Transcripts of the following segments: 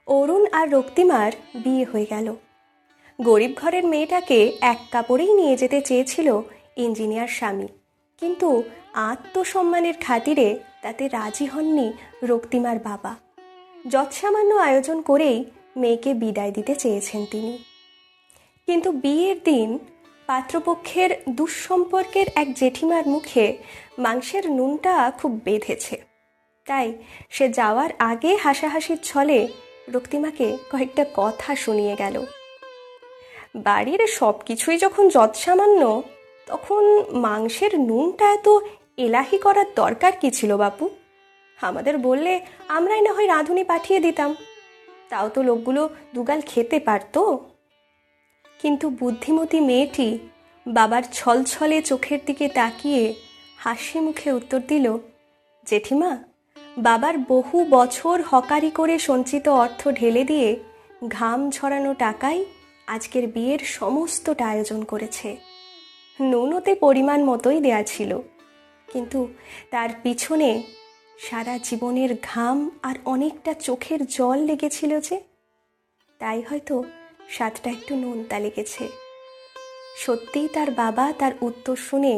অরুণ আর রক্তিমার বিয়ে হয়ে গেল। গরিব ঘরের মেয়েটাকে এক কাপড়েই নিয়ে যেতে চেয়েছিল ইঞ্জিনিয়ার স্বামী, কিন্তু আত্মসম্মানের খাতিরে তাতে রাজি হননি রক্তিমার বাবা। যৎসামান্য আয়োজন করেই মেয়েকে বিদায় দিতে চেয়েছেন তিনি। কিন্তু বিয়ের দিন পাত্রপক্ষের দুঃসম্পর্কের এক জেঠিমার মুখে মাংসের নুনটা খুব বেঁধেছে, তাই সে যাওয়ার আগে হাসাহাসির ছলে রক্তিমাকে কয়েকটা কথা শুনিয়ে গেল। বাড়ির সব কিছুই যখন যৎসামান্য, তখন মাংসের নুনটা এত এলাহি করার দরকার কি ছিল বাপু? আমাদের বললে আমরাই না হয় রাঁধুনি পাঠিয়ে দিতাম, তাও তো লোকগুলো দুগাল খেতে পারতো। কিন্তু বুদ্ধিমতী মেয়েটি বাবার ছলছলে চোখের দিকে তাকিয়ে হাসি মুখে উত্তর দিল, জেঠিমা, বাবার বহু বছর হকারি করে সঞ্চিত অর্থ ঢেলে দিয়ে ঘাম ঝরানো টাকাই আজকের বিয়ের সমস্তটা আয়োজন করেছে। নুনতে পরিমাণ মতোই দেয়া ছিল, কিন্তু তার পিছনে সারা জীবনের ঘাম আর অনেকটা চোখের জল লেগেছিল যে, তাই হয়তো স্বাদটা একটু নোনতা লেগেছে। সত্যিই তার বাবা তার উত্তর শুনে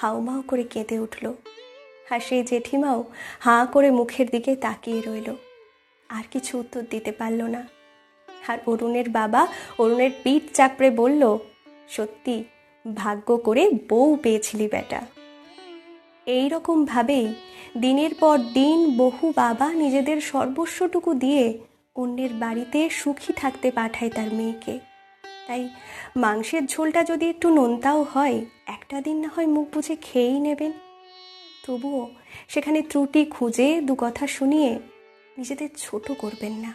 হাউমাউ করে কেঁদে উঠল, আর সেই জেঠিমাও হাঁ করে মুখের দিকে তাকিয়ে রইল, আর কিছু উত্তর দিতে পারল না। আর অরুণের বাবা অরুণের পিঠ চাপড়ে বলল, সত্যি ভাগ্য করে বউ পেয়েছিলি বেটা। এইরকমভাবেই দিনের পর দিন বহু বাবা নিজেদের সর্বস্বটুকু দিয়ে অন্যের বাড়িতে সুখী থাকতে পাঠায় তার মেয়েকে। তাই মাংসের ঝোলটা যদি একটু নোনতাও হয়, একটা দিন না হয় মুখ বুজে খেয়েই নেবেন। তবুও সেখানে ত্রুটি খুঁজে দু কথা শুনিয়ে নিজেদের ছোট করবেন না।